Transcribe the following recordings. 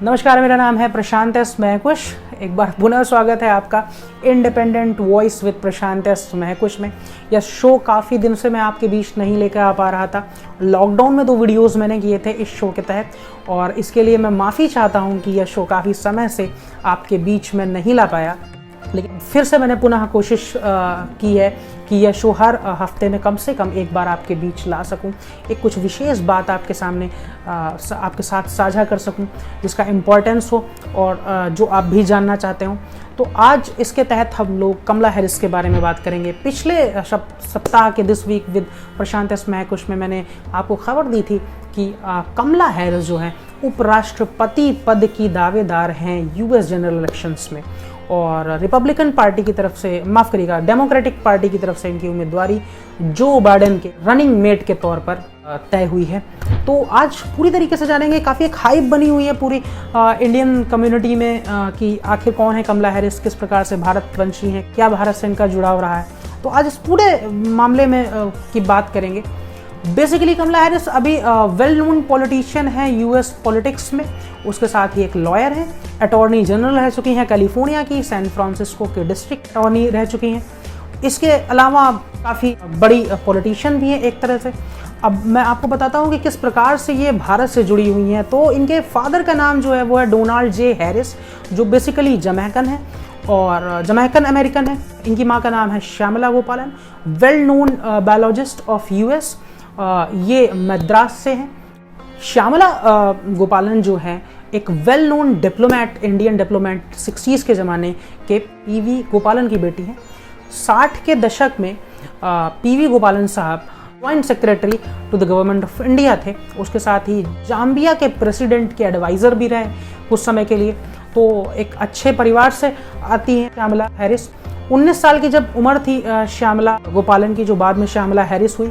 नमस्कार, मेरा नाम है प्रशांत एस महकुश। एक बार पुनः स्वागत है आपका independent voice with Prashant S Mahkush में। यह शो काफ़ी दिन से मैं आपके बीच नहीं लेकर आ पा रहा था। लॉकडाउन में 2 वीडियोस मैंने किए थे इस शो के तहत, और इसके लिए मैं माफ़ी चाहता हूं कि यह शो काफ़ी समय से आपके बीच में नहीं ला पाया। लेकिन फिर से मैंने पुनः कोशिश की है कि यह शो हर हफ्ते में कम से कम एक बार आपके बीच ला सकूं, एक कुछ विशेष बात आपके सामने आपके साथ साझा कर सकूं जिसका इम्पोर्टेंस हो और जो आप भी जानना चाहते हो। तो आज इसके तहत हम लोग कमला हैरिस के बारे में बात करेंगे। पिछले सप्ताह के this week with Prashant S Mahkush में मैंने आपको खबर दी थी कि कमला हैरिस जो है उपराष्ट्रपति पद की दावेदार हैं यूएस जनरल इलेक्शंस में, और रिपब्लिकन पार्टी की तरफ से, माफ़ करिएगा, डेमोक्रेटिक पार्टी की तरफ से इनकी उम्मीदवारी जो बाइडेन के रनिंग मेट के तौर पर तय हुई है। तो आज पूरी तरीके से जानेंगे। काफ़ी एक हाइप बनी हुई है पूरी इंडियन कम्युनिटी में कि आखिर कौन है कमला हैरिस, किस प्रकार से भारतवंशी हैं, क्या भारत से इनका जुड़ाव रहा है। तो आज इस पूरे मामले में की बात करेंगे। बेसिकली कमला हैरिस अभी वेल नोन पॉलिटिशियन है यूएस पॉलिटिक्स में। उसके साथ ही एक लॉयर है, अटॉर्नी जनरल रह चुकी हैं कैलिफोर्निया की, सैन फ्रांसिस्को के डिस्ट्रिक्ट अटॉर्नी रह चुकी हैं। इसके अलावा काफ़ी बड़ी पॉलिटिशियन भी हैं एक तरह से। अब मैं आपको बताता हूँ कि किस प्रकार से ये भारत से जुड़ी हुई हैं। तो इनके फादर का नाम जो है वो है डोनाल्ड जे हैरिस, जो बेसिकली जमैकन है और जमैकन अमेरिकन है। इनकी माँ का नाम है श्यामला गोपालन, well known biologist of US. ये मद्रास से हैं। श्यामला गोपालन जो है एक well known diplomat, Indian diplomat, 60s के ज़माने के पीवी गोपालन की बेटी हैं। 60 के दशक में पीवी गोपालन साहब joint secretary to the government of India थे। उसके साथ ही जाम्बिया के प्रेसिडेंट के एडवाइज़र भी रहे कुछ समय के लिए। तो एक अच्छे परिवार से आती हैं श्यामला हैरिस। 19 साल की जब उम्र थी श्यामला गोपालन की, जो बाद में श्यामला हैरिस हुई,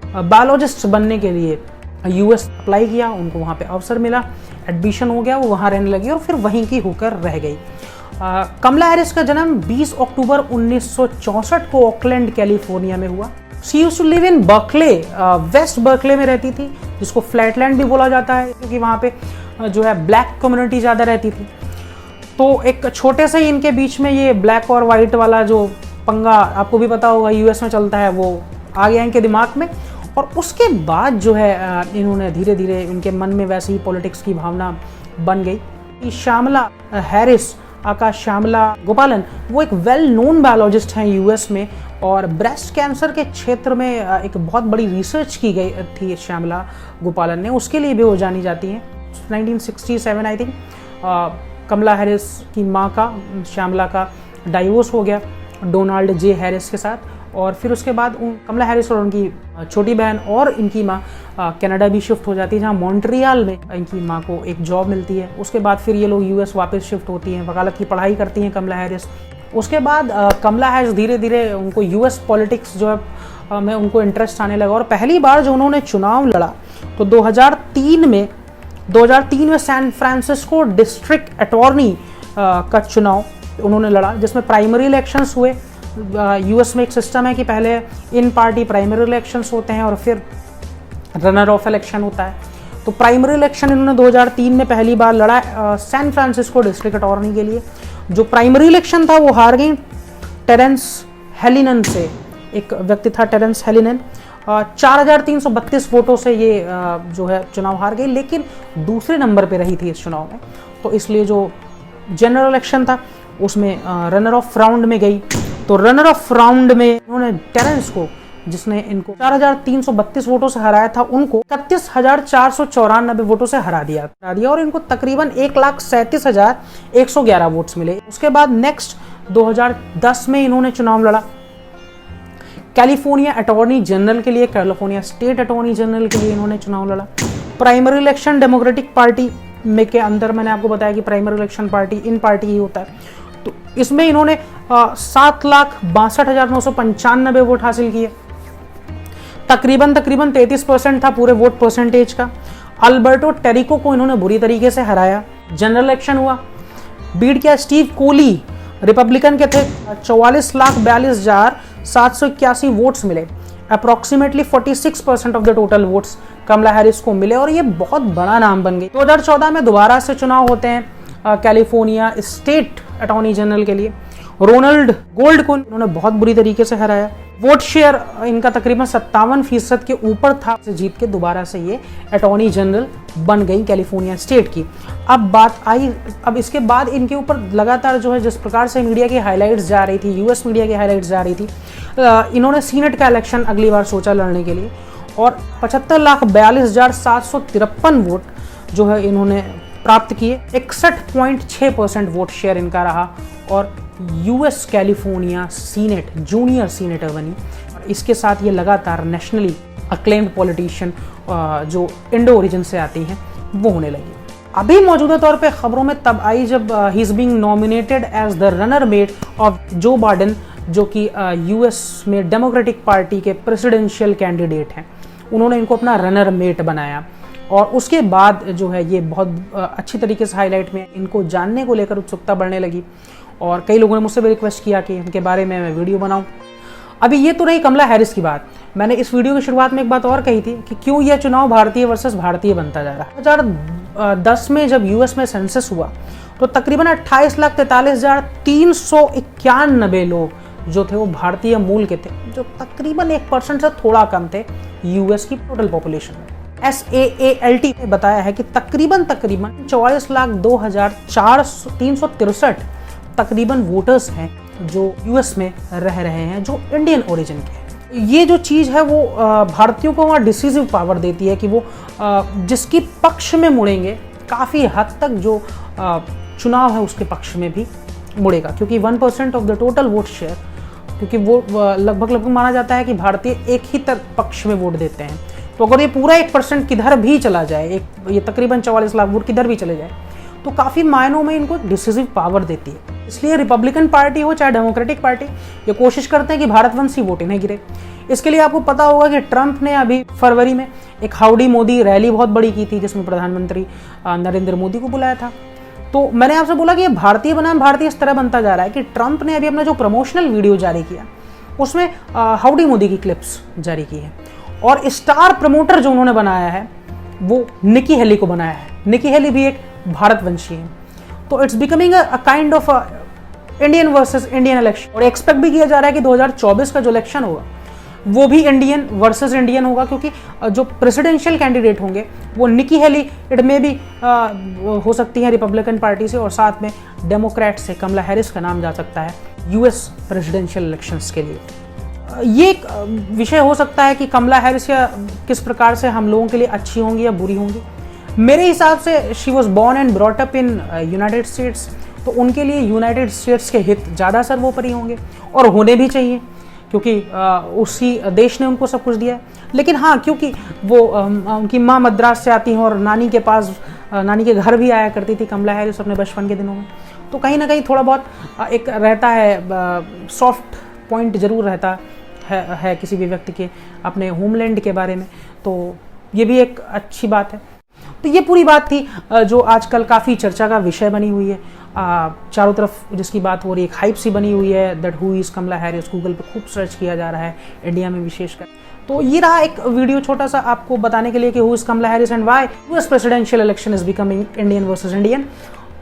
बायोलॉजिस्ट बनने के लिए यूएस अप्लाई किया, उनको वहाँ पे अवसर मिला, एडमिशन हो गया, वो वहाँ रहने लगी और फिर वहीं की होकर रह गई। कमला हैरिस का जन्म 20 अक्टूबर 1964 को ऑकलैंड कैलिफोर्निया में हुआ। She used to live in Berkeley, west Berkeley में रहती थी, जिसको फ्लैटलैंड भी बोला जाता है क्योंकि वहाँ पे जो है ब्लैक कम्युनिटी ज़्यादा रहती थी। तो एक छोटे से ही इनके बीच में ये ब्लैक और वाइट वाला जो पंगा आपको भी पता होगा यूएस में चलता है, वो आ गया इनके दिमाग में। और उसके बाद जो है इन्होंने धीरे धीरे इनके मन में वैसे ही पॉलिटिक्स की भावना बन गई। श्यामला हैरिस आका श्यामला गोपालन वो एक वेल नोन बायोलॉजिस्ट हैं यूएस में, और ब्रेस्ट कैंसर के क्षेत्र में एक बहुत बड़ी रिसर्च की गई थी श्यामला गोपालन ने, उसके लिए भी वो जानी जाती हैं। 1967 आई थिंक कमला हैरिस की माँ का, श्यामला का डाइवोर्स हो गया डोनाल्ड जे हैरिस के साथ, और फिर उसके बाद कमला हैरिस और उनकी छोटी बहन और इनकी माँ कनाडा भी शिफ्ट हो जाती है, जहाँ मॉन्ट्रियल में इनकी माँ को एक जॉब मिलती है। उसके बाद फिर ये लोग यूएस वापस शिफ्ट होती हैं, वकालत की पढ़ाई करती हैं कमला हैरिस। उसके बाद कमला हैरिस धीरे धीरे उनको यूएस पॉलिटिक्स जो है में उनको इंटरेस्ट आने लगा, और पहली बार जो उन्होंने चुनाव लड़ा तो 2003 में सैन फ्रांसिस्को डिस्ट्रिक्ट अटॉर्नी का चुनाव उन्होंने लड़ा, जिसमें प्राइमरी इलेक्शंस हुए। यूएस में एक सिस्टम है कि पहले इन पार्टी प्राइमरी इलेक्शंस होते हैं और फिर रनर ऑफ इलेक्शन होता है। तो प्राइमरी इलेक्शन इन्होंने 2003 में पहली बार लड़ा सैन फ्रांसिस्को डिस्ट्रिक्ट अटॉर्नी के लिए। जो प्राइमरी इलेक्शन था वो हार गई टेरेंस हेलिनन से, एक व्यक्ति था टेरेंस हेलिनन। 4332 वोटों से ये जो है चुनाव हार गई, लेकिन दूसरे नंबर पे रही थी इस चुनाव में। तो इसलिए जो जनरल इलेक्शन था उसमें रनर ऑफ राउंड में गई। तो रनर ऑफ राउंड में उन्होंने टेरेंस को, जिसने इनको 4332 वोटों से हराया था, उनको 31,494 वोटों से हरा दिया और इनको तकरीबन 1,37,111 वोट्स मिले। उसके बाद नेक्स्ट 2010 में इन्होंने चुनाव लड़ा कैलिफोर्निया अटॉर्नी जनरल के लिए, कैलिफोर्निया स्टेट अटॉर्नी जनरल के लिए इन्होंने चुनाव लड़ा। प्राइमरी इलेक्शन डेमोक्रेटिक पार्टी में के अंदर मैंने आपको बताया कि primary election party in party ही होता है। तो इसमें इन्होंने 7,62,995 वोट हासिल किए। तकरीबन 33% था पूरे वोट परसेंटेज का। अल्बर्टो टेरिको को इन्होंने बुरी तरीके से हराया। जनरल इलेक्शन हुआ, बीट किया स्टीव कोली, रिपब्लिकन के थे। 44,42,781 वोट्स मिले। Approximately 46% of the total votes Kamala Harris को मिले और ये बहुत बड़ा नाम बन गई। 2014 में दोबारा से चुनाव होते हैं कैलिफोर्निया स्टेट अटॉर्नी जनरल के लिए। रोनाल्ड गोल्ड को उन्होंने बहुत बुरी तरीके से हराया। वोट शेयर इनका तकरीबन 57% के ऊपर था, से जीत के दोबारा से ये अटॉर्नी जनरल बन गई कैलिफोर्निया स्टेट की। अब बात आई, अब इसके बाद इनके ऊपर लगातार जो है जिस प्रकार से मीडिया की हाईलाइट्स जा रही थी, यूएस मीडिया की हाईलाइट्स जा रही थी, इन्होंने सीनेट का इलेक्शन अगली बार सोचा लड़ने के लिए और 75,42,753 वोट जो है इन्होंने प्राप्त किए। 61.6% वोट शेयर इनका रहा और US California senate junior senator बनी। और इसके साथ ये लगातार नेशनली अक्लेम्ड पॉलिटिशियन जो इंडो ओरिजिन से आती हैं वो होने लगी। अभी मौजूदा तौर पे खबरों में तब आई जब he is being nominated as the runner mate of Joe Biden, जो कि यूएस में डेमोक्रेटिक पार्टी के प्रेसिडेंशियल कैंडिडेट हैं। उन्होंने इनको अपना रनर मेट बनाया और उसके बाद जो है ये बहुत अच्छी तरीके से हाईलाइट में इनको जानने को लेकर उत्सुकता बढ़ने लगी और कई लोगों ने मुझसे भी रिक्वेस्ट किया कि इनके बारे में मैं वीडियो बनाऊं। अभी ये तो रही कमला हैरिस की बात। मैंने इस वीडियो की शुरुआत में एक बात और कही थी कि क्यों यह चुनाव भारतीय वर्सेस भारतीय बनता जा रहा है। 2010 में जब यूएस में सेंसस हुआ तो तकरीबन 28,43,391 लोग जो थे वो भारतीय मूल के थे, जो तकरीबन 1% से थोड़ा कम थे यूएस की टोटल पॉपुलेशन में। SAALT ने बताया है कि तकरीबन 44,02,363 तकरीबन वोटर्स हैं जो यूएस में रह रहे हैं जो इंडियन ओरिजिन के हैं। ये जो चीज़ है वो भारतीयों को वहाँ डिसीसिव पावर देती है कि वो जिसकी पक्ष में मुड़ेंगे काफ़ी हद तक जो चुनाव है उसके पक्ष में भी मुड़ेगा, क्योंकि 1% of the total vote share, क्योंकि वो लगभग माना जाता है कि भारतीय एक ही पक्ष में वोट देते हैं। तो अगर ये पूरा 1% किधर भी चला जाए, ये तकरीबन 44 लाख वोट किधर भी चले जाए, तो काफ़ी मायनों में इनको डिसिसिव पावर देती है। इसलिए रिपब्लिकन पार्टी हो चाहे डेमोक्रेटिक पार्टी, ये कोशिश करते हैं कि भारतवंशी वोट इन्हें गिरे। इसके लिए आपको पता होगा कि ट्रंप ने अभी फरवरी में एक हाउडी मोदी रैली बहुत बड़ी की थी जिसमें प्रधानमंत्री नरेंद्र मोदी को बुलाया था। तो मैंने आपसे बोला कि ये भारतीय बनाम भारतीय इस तरह बनता जा रहा है कि ट्रंप ने अभी अपना जो प्रमोशनल वीडियो जारी किया उसमें हाउडी मोदी की क्लिप्स जारी की है और स्टार प्रमोटर जो उन्होंने बनाया है वो निकी हेली को बनाया है। निकी हेली भी एक भारतवंशी है। तो it's becoming a kind of Indian versus Indian election और एक्सपेक्ट भी किया जा रहा है कि 2024 का जो इलेक्शन होगा वो भी इंडियन वर्सेस इंडियन होगा, क्योंकि जो प्रेसिडेंशियल कैंडिडेट होंगे वो निकी हेली इट में भी हो सकती है रिपब्लिकन पार्टी से और साथ में डेमोक्रेट से कमला हैरिस का नाम जा सकता है यूएस प्रेसिडेंशियल इलेक्शंस के लिए। ये एक विषय हो सकता है कि कमला हैरिस या किस प्रकार से हम लोगों के लिए अच्छी होंगी या बुरी होंगी। मेरे हिसाब से she was born and brought up in United states, तो उनके लिए यूनाइटेड स्टेट्स के हित ज़्यादा सर्वोपरि होंगे और होने भी चाहिए, क्योंकि उसी देश ने उनको सब कुछ दिया है। लेकिन हाँ, क्योंकि वो उनकी माँ मद्रास से आती हैं और नानी के पास नानी के घर भी आया करती थी कमला हैरिस अपने बचपन के दिनों में, तो कहीं ना कहीं थोड़ा बहुत एक रहता है, सॉफ्ट पॉइंट जरूर रहता है किसी भी व्यक्ति के अपने होमलैंड के बारे में। तो ये भी एक अच्छी बात है। तो ये पूरी बात थी जो आजकल काफ़ी चर्चा का विषय बनी हुई है, चारों तरफ जिसकी बात हो रही है, एक हाइप सी बनी हुई है that who is Kamala Harris. Google पे खूब सर्च किया जा रहा है, इंडिया में विशेषकर। तो ये रहा एक वीडियो छोटा सा आपको बताने के लिए कि who is Kamala Harris and why US presidential election is becoming Indian versus Indian.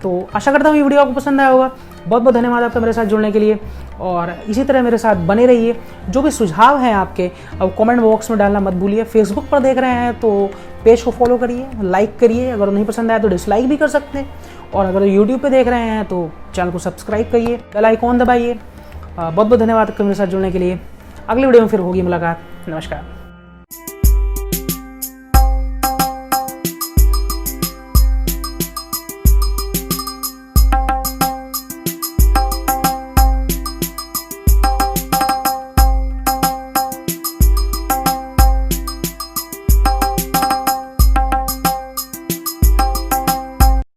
तो आशा करता हूँ ये वीडियो आपको पसंद आया होगा। बहुत बहुत धन्यवाद आपका मेरे साथ जुड़ने के लिए और इसी तरह मेरे साथ बने रहिए। जो भी सुझाव हैं आपके अब कमेंट बॉक्स में डालना मत भूलिए। फेसबुक पर देख रहे हैं तो पेज को फॉलो करिए, लाइक करिए, अगर नहीं पसंद आया तो डिसलाइक भी कर सकते हैं, और अगर यूट्यूब पे देख रहे हैं तो चैनल को सब्सक्राइब करिए, बेल आइकॉन दबाइए। बहुत बहुत धन्यवाद आपका मेरे साथ जुड़ने के लिए। अगले वीडियो में फिर होगी मुलाकात। नमस्कार।